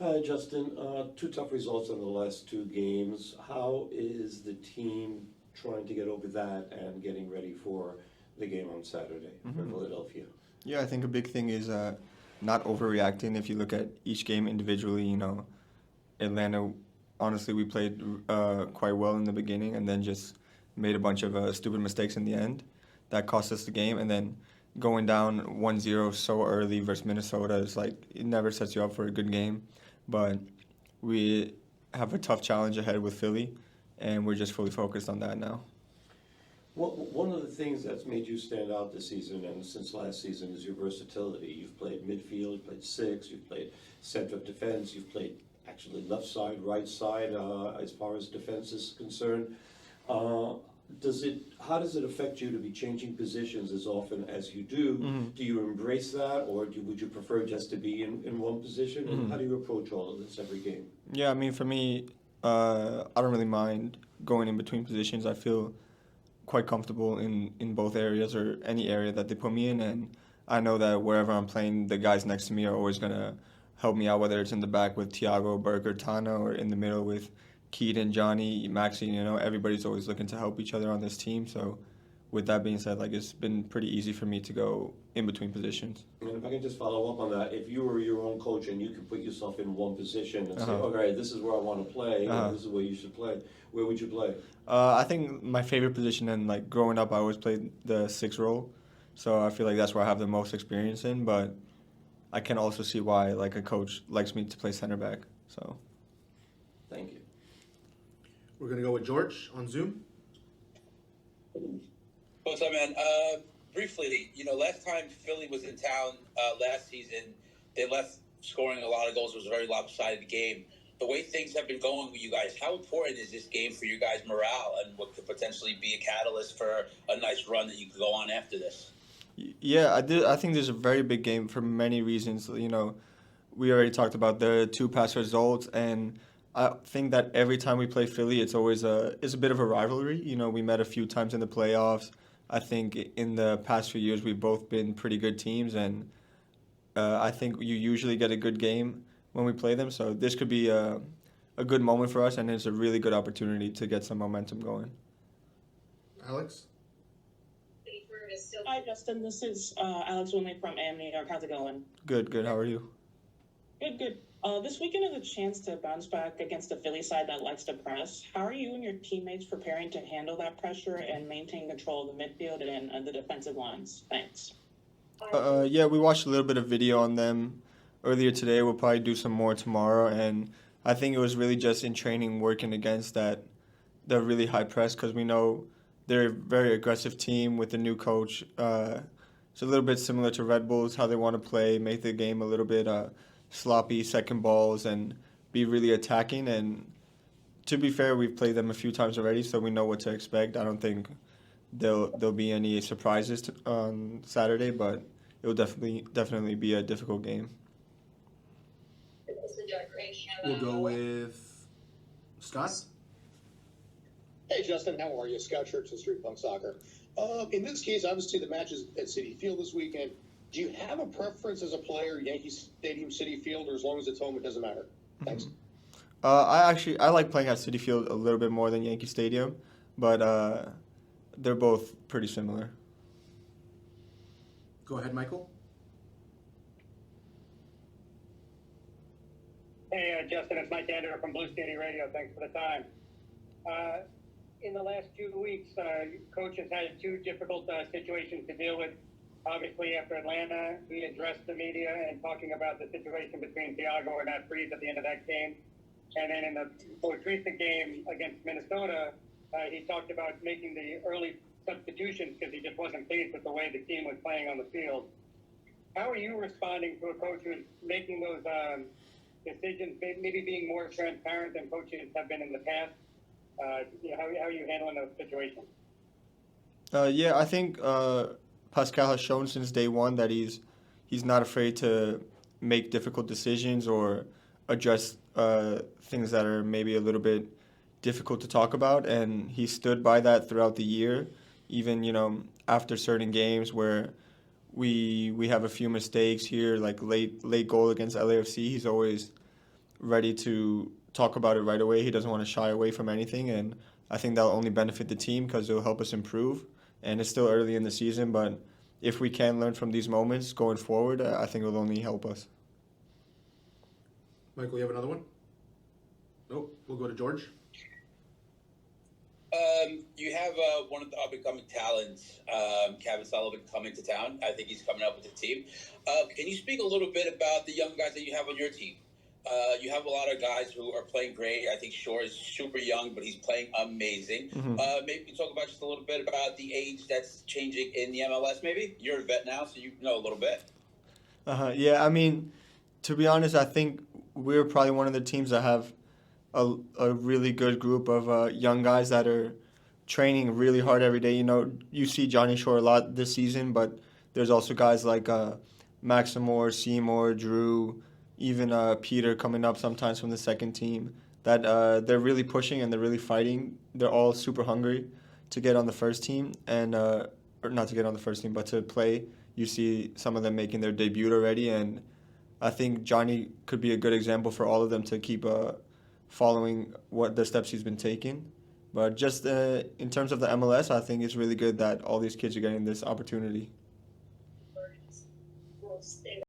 Hi, Justin. Two tough results in the last two games. How is the team trying to get over that and getting ready for the game on Saturday for Philadelphia? Yeah, I think a big thing is not overreacting. If you look at each game individually, Atlanta, honestly, we played quite well in the beginning and then just made a bunch of stupid mistakes in the end. That cost us the game. And then going down 1-0 so early versus Minnesota is like, it never sets you up for a good game. But we have a tough challenge ahead with Philly, and we're just fully focused on that now. Well, one of the things that's made you stand out this season and since last season is your versatility. You've played midfield, you've played six, you've played center of defense, you've played actually left side, right side as far as defense is concerned. Uh, how does it affect you to be changing positions as often as you do? Do you embrace that, or would you prefer just to be in one position? And how do you approach all of this every game? Yeah, I mean, for me, I don't really mind going in between positions. I feel quite comfortable in both areas or any area that they put me in, and I know that wherever I'm playing, the guys next to me are always going to help me out, whether it's in the back with Thiago, Berger, Tana, or in the middle with Keaton, Johnny, Maxi. Everybody's always looking to help each other on this team. So with that being said, like, it's been pretty easy for me to go in between positions. And if I can just follow up on that, if you were your own coach and you could put yourself in one position and say, okay, this is where I want to play, and this is where you should play, where would you play? I think my favorite position, and like growing up, I always played the six role. So I feel like that's where I have the most experience in. But I can also see why like a coach likes me to play center back. So Thank you. We're going to go with George on Zoom. What's up, man? Briefly, last time Philly was in town last season, they left scoring a lot of goals. It was a very lopsided game. The way things have been going with you guys, how important is this game for you guys' morale and what could potentially be a catalyst for a nice run that you could go on after this? yeah, I think there's a very big game for many reasons. We already talked about the two past results, and I think that every time we play Philly, it's always it's a bit of a rivalry. We met a few times in the playoffs. I think in the past few years we've both been pretty good teams, and I think you usually get a good game when we play them. So this could be a good moment for us, and it's a really good opportunity to get some momentum going. Alex? Hi, Justin. This is Alex Winley from AM New York. How's it going? Good. How are you? Good. This weekend is a chance to bounce back against a Philly side that likes to press. How are you and your teammates preparing to handle that pressure and maintain control of the midfield and the defensive lines? Thanks. Yeah, we watched a little bit of video on them earlier today. We'll probably do some more tomorrow, and I think it was really just in training working against the really high press, because we know they're a very aggressive team with a new coach. It's a little bit similar to Red Bulls, how they want to play, make the game a little bit sloppy, second balls, and be really attacking. And to be fair, we've played them a few times already, so we know what to expect. I don't think there'll be any surprises on Saturday, but it will definitely be a difficult game. We'll go with Scott. Hey, Justin, how are you? Scott Church of Street Punk Soccer. In this case, obviously the match is at Citi Field this weekend. Do you have a preference as a player, Yankee Stadium, Citi Field, or as long as it's home, it doesn't matter? Thanks. I like playing at Citi Field a little bit more than Yankee Stadium, but they're both pretty similar. Go ahead, Michael. Hey, Justin, it's Mike Andrew from Blue City Radio. Thanks for the time. In the last 2 weeks, coach has had two difficult situations to deal with. Obviously, after Atlanta, he addressed the media and talking about the situation between Thiago and Matt Freeze at the end of that game. And then in the most recent game against Minnesota, he talked about making the early substitutions because he just wasn't pleased with the way the team was playing on the field. How are you responding to a coach who's making those decisions, maybe being more transparent than coaches have been in the past? How are you handling those situations? Yeah, I think Pascal has shown since day one that he's not afraid to make difficult decisions or address things that are maybe a little bit difficult to talk about, and he stood by that throughout the year. Even after certain games where we have a few mistakes here, like late goal against LAFC, he's always ready to talk about it right away. He doesn't want to shy away from anything, and I think that'll only benefit the team because it'll help us improve. And it's still early in the season, but if we can learn from these moments going forward, I think it'll only help us. Michael, you have another one? Nope. We'll go to George. You have one of the up-and-coming talents, Kevin Sullivan, coming to town. I think he's coming up with the team. Can you speak a little bit about the young guys that you have on your team? You have a lot of guys who are playing great. I think Shore is super young, but he's playing amazing. Maybe you can talk about just a little bit about the age that's changing in the MLS, maybe? You're a vet now, so you know a little bit. Yeah, I mean, to be honest, I think we're probably one of the teams that have a really good group of young guys that are training really hard every day. You know, you see Johnny Shore a lot this season, but there's also guys like Maximore, Seymour, Drew, even Peter coming up sometimes from the second team that they're really pushing and they're really fighting. They're all super hungry to get on the first team and or not to get on the first team, but to play. You see some of them making their debut already, and I think Johnny could be a good example for all of them to keep following what the steps he's been taking. But just in terms of the MLS, I think it's really good that all these kids are getting this opportunity.